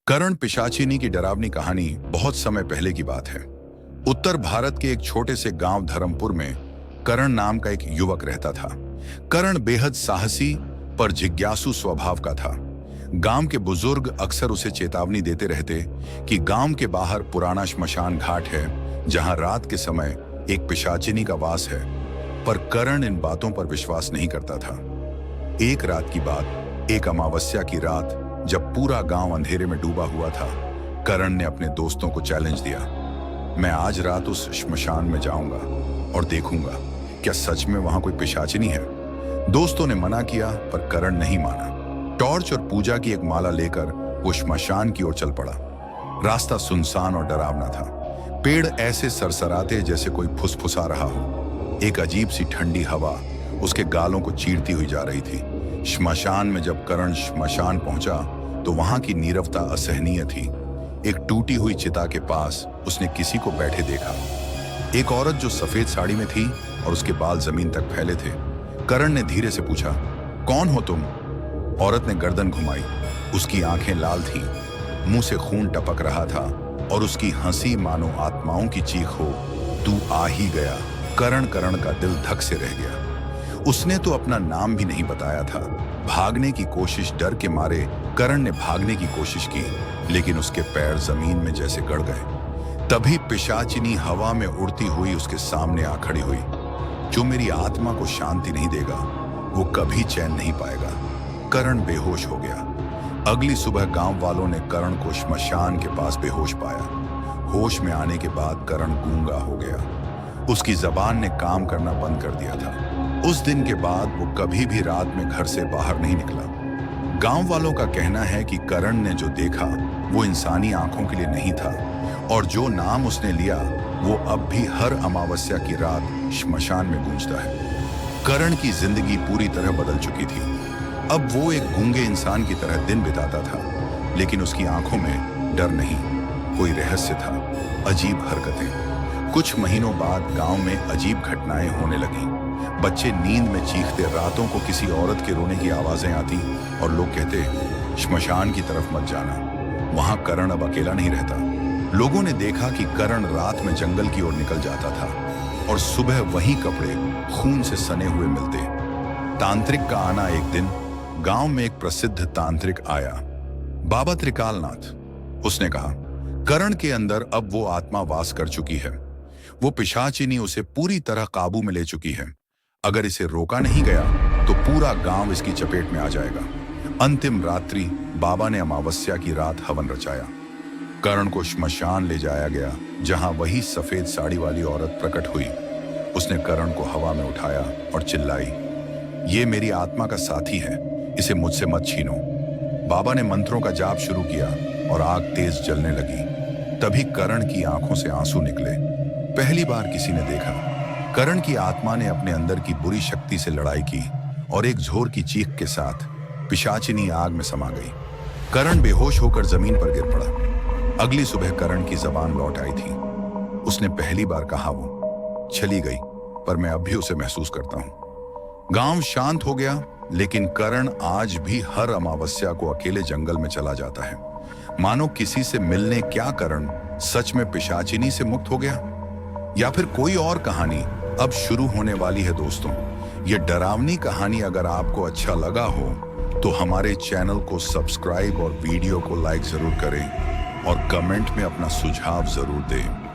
करण पिशाचिनी की डरावनी कहानी बहुत समय पहले की बात है। उत्तर भारत के एक छोटे से गांव धर्मपुर में करण नाम का एक युवक रहता था। करण बेहद साहसी पर जिज्ञासु स्वभाव का था। गांव के बुजुर्ग अक्सर उसे चेतावनी देते रहते कि गांव के बाहर पुराना श्मशान घाट है जहां रात के समय एक पिशाचिनी का वास है, पर करण इन बातों पर विश्वास नहीं करता था। एक रात की बात, एक अमावस्या की रात जब पूरा गांव अंधेरे में डूबा हुआ था, करण ने अपने दोस्तों को चैलेंज दिया, मैं आज रात उस श्मशान में जाऊंगा और देखूंगा क्या सच में वहां कोई पिशाचिनी है। दोस्तों ने मना किया पर करण नहीं माना। टॉर्च और पूजा की एक माला लेकर वो श्मशान की ओर चल पड़ा। रास्ता सुनसान और डरावना था। पेड़ ऐसे सरसराते जैसे कोई फुसफुसा रहा हो। एक अजीब सी ठंडी हवा उसके गालों को चीरती हुई जा रही थी। श्मशान में जब करण श्मशान पहुंचा तो वहां की नीरवता असहनीय थी। एक टूटी हुई चिता के पास उसने किसी को बैठे देखा। एक औरत जो सफेद साड़ी में थी और उसके बाल जमीन तक फैले थे। करण ने धीरे से पूछा, कौन हो तुम? औरत ने गर्दन घुमाई। उसकी आंखें लाल थीं, मुंह से खून टपक रहा था और उसकी हंसी मानो आत्माओं की चीख हो, तू आ ही गया। करण का दिल धक से रह गया। उसने तो अपना नाम भी नहीं बताया था। भागने की कोशिश, डर के मारे करण ने भागने की कोशिश की, लेकिन उसके पैर जमीन में जैसे गड़ गए। तभी पिशाचिनी हवा में उड़ती हुई उसके सामने आ खड़ी हुई। जो मेरी आत्मा को शांति नहीं देगा वो कभी चैन नहीं पाएगा। करण बेहोश हो गया। अगली सुबह गांव वालों ने करण को श्मशान के पास बेहोश पाया। होश में आने के बाद करण गूंगा हो गया। उसकी जबान ने काम करना बंद कर दिया था। उस दिन के बाद वो कभी भी रात में घर से बाहर नहीं निकला। गांव वालों का कहना है कि करण ने जो देखा वो इंसानी आंखों के लिए नहीं था, और जो नाम उसने लिया वो अब भी हर अमावस्या की रात श्मशान में गूंजता है। करण की जिंदगी पूरी तरह बदल चुकी थी। अब वो एक गूंगे इंसान की तरह दिन बिताता था, लेकिन उसकी आंखों में डर नहीं, कोई रहस्य था, अजीब हरकतें। कुछ महीनों बाद गांव में अजीब घटनाएं होने लगीं। बच्चे नींद में चीखते, रातों को किसी औरत के रोने की आवाजें आती और लोग कहते, श्मशान की तरफ मत जाना, वहां करण अब अकेला नहीं रहता। लोगों ने देखा कि करण रात में जंगल की ओर निकल जाता था और सुबह वही कपड़े खून से सने हुए मिलते। तांत्रिक का आना। एक दिन गांव में एक प्रसिद्ध तांत्रिक आया, बाबा त्रिकालनाथ। उसने कहा, करण के अंदर अब वो आत्मा वास कर चुकी है। वो पिशाचिनी उसे पूरी तरह काबू में ले चुकी है। अगर इसे रोका नहीं गया तो पूरा गांव इसकी चपेट में आ जाएगा। अंतिम रात्रि बाबा ने अमावस्या की रात हवन रचाया। करण को श्मशान ले जाया गया, जहां वही सफेद साड़ी वाली औरत प्रकट हुई। उसने करण को हवा में उठाया और चिल्लाई, ये मेरी आत्मा का साथी है, इसे मुझसे मत छीनो। बाबा ने मंत्रों का जाप शुरू किया और आग तेज जलने लगी। तभी करण की आंखों से आंसू निकले। पहली बार किसी ने देखा। करण की आत्मा ने अपने अंदर की बुरी शक्ति से लड़ाई की और एक जोर की चीख के साथ पिशाचिनी आग में समा गई। करण बेहोश होकर जमीन पर गिर पड़ा। अगली सुबह करण की जबान लौट आई थी। उसने पहली बार कहा, वो चली गई पर मैं अब भी उसे महसूस करता हूं। गांव शांत हो गया, लेकिन करण आज भी हर अमावस्या को अकेले जंगल में चला जाता है, मानो किसी से मिलने। क्या करण सच में पिशाचिनी से मुक्त हो गया, या फिर कोई और कहानी अब शुरू होने वाली है? दोस्तों, ये डरावनी कहानी अगर आपको अच्छा लगा हो तो हमारे चैनल को सब्सक्राइब और वीडियो को लाइक जरूर करें और कमेंट में अपना सुझाव जरूर दें।